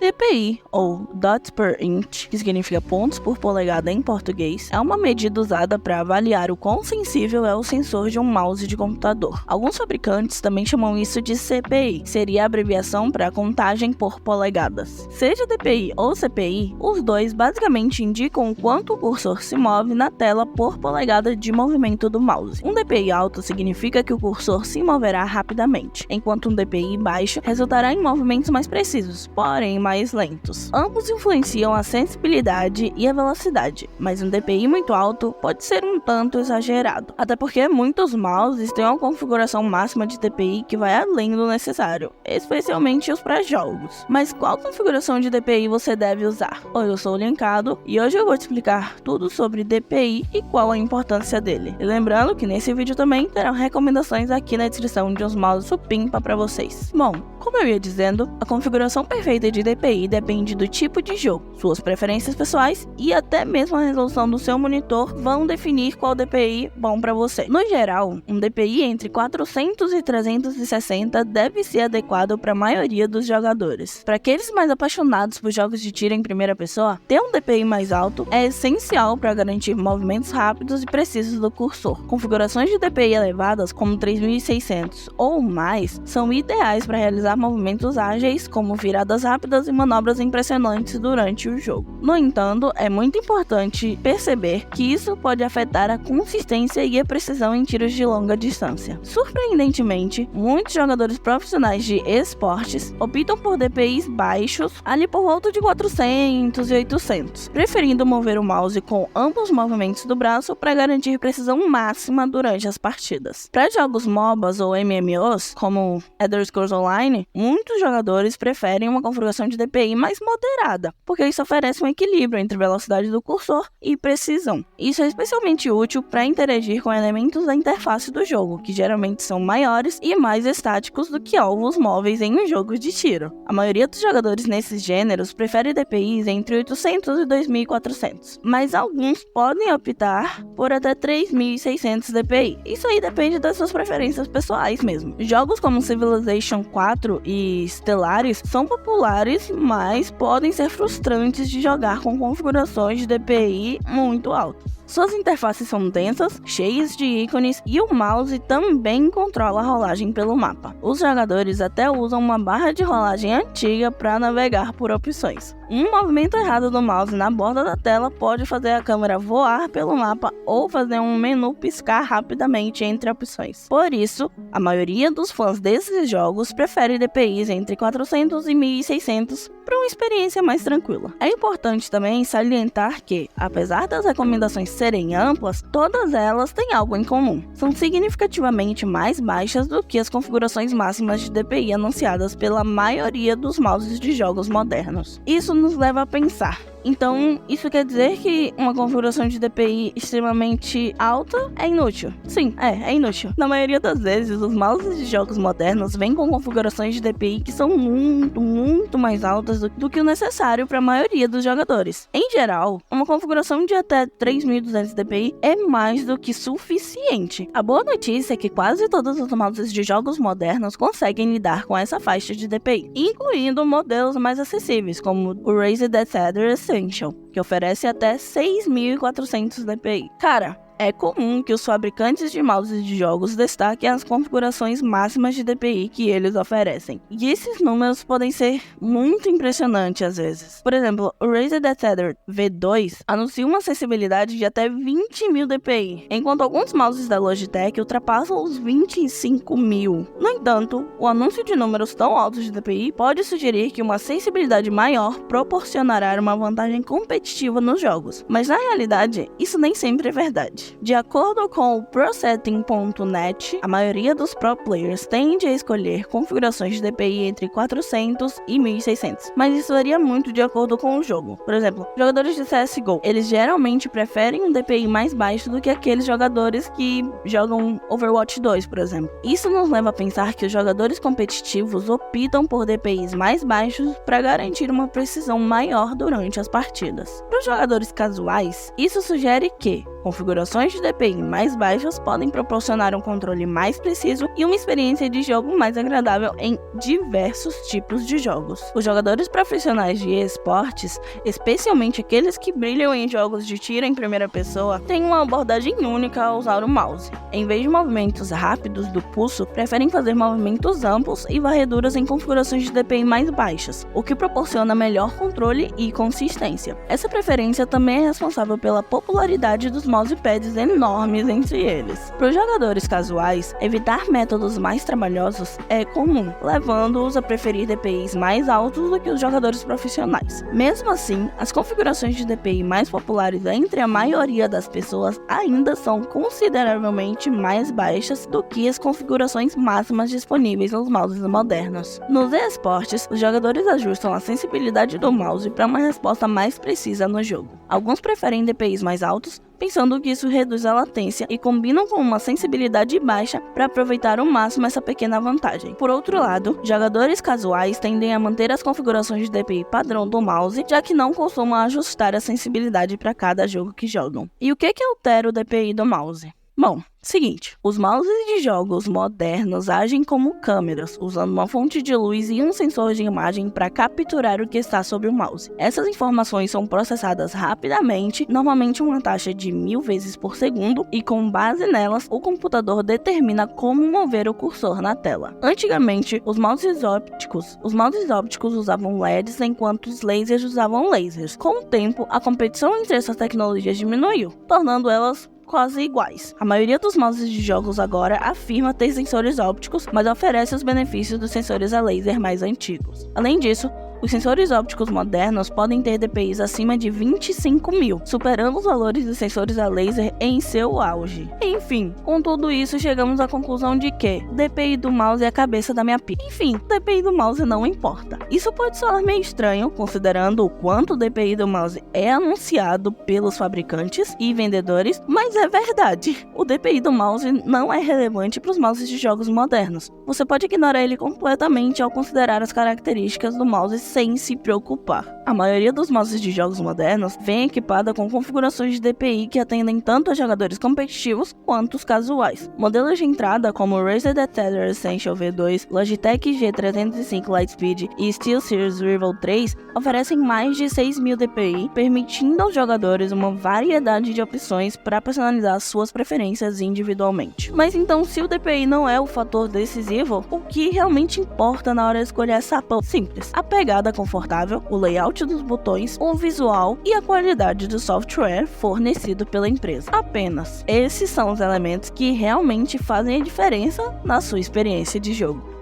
DPI, ou Dots per Inch, que significa pontos por polegada em português, é uma medida usada para avaliar o quão sensível é o sensor de um mouse de computador. Alguns fabricantes também chamam isso de CPI, que seria a abreviação para contagem por polegadas. Seja DPI ou CPI, os dois basicamente indicam o quanto o cursor se move na tela por polegada de movimento do mouse. Um DPI alto significa que o cursor se moverá rapidamente, enquanto um DPI baixo resultará em movimentos mais precisos, porém mais lentos. Ambos influenciam a sensibilidade e a velocidade, mas um DPI muito alto pode ser um tanto exagerado, até porque muitos mouses têm uma configuração máxima de DPI que vai além do necessário, especialmente os para jogos. Mas qual configuração de DPI você deve usar? Oi, eu sou o Linkado e hoje eu vou te explicar tudo sobre DPI e qual a importância dele. E lembrando que nesse vídeo também terão recomendações aqui na descrição de uns mouses supimpa para vocês. Bom, como eu ia dizendo, a configuração perfeita de DPI depende do tipo de jogo, suas preferências pessoais e até mesmo a resolução do seu monitor vão definir qual DPI bom para você. No geral, um DPI entre 400 e 360 deve ser adequado para a maioria dos jogadores. Para aqueles mais apaixonados por jogos de tiro em primeira pessoa, ter um DPI mais alto é essencial para garantir movimentos rápidos e precisos do cursor. Configurações de DPI elevadas, como 3600 ou mais, são ideais para realizar movimentos ágeis, como viradas rápidas e manobras impressionantes durante o jogo. No entanto, é muito importante perceber que isso pode afetar a consistência e a precisão em tiros de longa distância. Surpreendentemente, muitos jogadores profissionais de esportes optam por DPIs baixos, ali por volta de 400 e 800, preferindo mover o mouse com ambos os movimentos do braço para garantir precisão máxima durante as partidas. Para jogos MOBAs ou MMOs, como Elder Scrolls Online, muitos jogadores preferem uma configuração de DPI mais moderada, porque isso oferece um equilíbrio entre velocidade do cursor e precisão. Isso é especialmente útil para interagir com elementos da interface do jogo, que geralmente são maiores e mais estáticos do que alvos móveis em um jogo de tiro. A maioria dos jogadores nesses gêneros prefere DPIs entre 800 e 2400, mas alguns podem optar por até 3600 DPI. Isso aí depende das suas preferências pessoais mesmo. Jogos como Civilization 4 e Stellaris são populares, mas podem ser frustrantes de jogar com configurações de DPI muito altas. Suas interfaces são densas, cheias de ícones e o mouse também controla a rolagem pelo mapa. Os jogadores até usam uma barra de rolagem antiga para navegar por opções. Um movimento errado do mouse na borda da tela pode fazer a câmera voar pelo mapa ou fazer um menu piscar rapidamente entre opções. Por isso, a maioria dos fãs desses jogos prefere DPIs entre 400 e 1600 para uma experiência mais tranquila. É importante também salientar que, apesar das recomendações serem amplas, todas elas têm algo em comum. São significativamente mais baixas do que as configurações máximas de DPI anunciadas pela maioria dos mouses de jogos modernos. Isso nos leva a pensar. Então, isso quer dizer que uma configuração de DPI extremamente alta é inútil? Sim, é inútil. Na maioria das vezes, os mouses de jogos modernos vêm com configurações de DPI que são muito mais altas do que o necessário para a maioria dos jogadores. Em geral, uma configuração de até 3200 DPI é mais do que suficiente. A boa notícia é que quase todos os mouses de jogos modernos conseguem lidar com essa faixa de DPI, incluindo modelos mais acessíveis, como o Razer Dead Cedar Essential, que oferece até 6400 DPI. Cara, é comum que os fabricantes de mouses de jogos destaquem as configurações máximas de DPI que eles oferecem. E esses números podem ser muito impressionantes às vezes. Por exemplo, o Razer Dead Cedar V2 anuncia uma acessibilidade de até 20.000 DPI, enquanto alguns mouses da Logitech ultrapassam os 25.000. No entanto, o anúncio de números tão altos de DPI pode sugerir que uma sensibilidade maior proporcionará uma vantagem competitiva nos jogos, mas na realidade, isso nem sempre é verdade. De acordo com o ProSetting.net, a maioria dos pro players tende a escolher configurações de DPI entre 400 e 1600, mas isso varia muito de acordo com o jogo. Por exemplo, jogadores de CSGO, eles geralmente preferem um DPI mais baixo do que aqueles jogadores que jogam Overwatch 2, por exemplo. Isso nos leva a pensar que os jogadores competitivos optam por DPIs mais baixos para garantir uma precisão maior durante as partidas. Para os jogadores casuais, isso sugere que, Configurações de DPI mais baixas podem proporcionar um controle mais preciso e uma experiência de jogo mais agradável em diversos tipos de jogos. Os jogadores profissionais de esportes, especialmente aqueles que brilham em jogos de tiro em primeira pessoa, têm uma abordagem única ao usar o mouse. Em vez de movimentos rápidos do pulso, preferem fazer movimentos amplos e varreduras em configurações de DPI mais baixas, o que proporciona melhor controle e consistência. Essa preferência também é responsável pela popularidade dos mousepads enormes entre eles. Para os jogadores casuais, evitar métodos mais trabalhosos é comum, levando-os a preferir DPIs mais altos do que os jogadores profissionais. Mesmo assim, as configurações de DPI mais populares entre a maioria das pessoas ainda são consideravelmente mais baixas do que as configurações máximas disponíveis nos mouses modernos. Nos esportes, os jogadores ajustam a sensibilidade do mouse para uma resposta mais precisa no jogo. Alguns preferem DPIs mais altos, pensando que isso reduz a latência e combinam com uma sensibilidade baixa para aproveitar ao máximo essa pequena vantagem. Por outro lado, jogadores casuais tendem a manter as configurações de DPI padrão do mouse, já que não costumam ajustar a sensibilidade para cada jogo que jogam. E o que altera o DPI do mouse? Bom, seguinte, os mouses de jogos modernos agem como câmeras, usando uma fonte de luz e um sensor de imagem para capturar o que está sobre o mouse. Essas informações são processadas rapidamente, normalmente uma taxa de 1000 vezes por segundo, e com base nelas, o computador determina como mover o cursor na tela. Antigamente, os mouses ópticos usavam LEDs, enquanto os lasers usavam lasers. Com o tempo, a competição entre essas tecnologias diminuiu, tornando elas quase iguais. A maioria dos mouses de jogos agora afirma ter sensores ópticos, mas oferece os benefícios dos sensores a laser mais antigos. Além disso, os sensores ópticos modernos podem ter DPIs acima de 25.000, superando os valores dos sensores a laser em seu auge. Enfim, com tudo isso chegamos à conclusão de que o DPI do mouse é a cabeça da minha pica. Enfim, o DPI do mouse não importa. Isso pode soar meio estranho, considerando o quanto o DPI do mouse é anunciado pelos fabricantes e vendedores, mas é verdade. O DPI do mouse não é relevante para os mouses de jogos modernos. Você pode ignorar ele completamente ao considerar as características do mouse sem se preocupar. A maioria dos mouses de jogos modernos vem equipada com configurações de DPI que atendem tanto a jogadores competitivos quanto os casuais. Modelos de entrada como o Razer Tether Essential V2, Logitech G305 Lightspeed e SteelSeries Rival 3 oferecem mais de 6.000 DPI, permitindo aos jogadores uma variedade de opções para personalizar suas preferências individualmente. Mas então, se o DPI não é o fator decisivo, o que realmente importa na hora de escolher essa pão? Simples. A pegada confortável, o layout dos botões, o visual e a qualidade do software fornecido pela empresa. Apenas esses são os elementos que realmente fazem a diferença na sua experiência de jogo.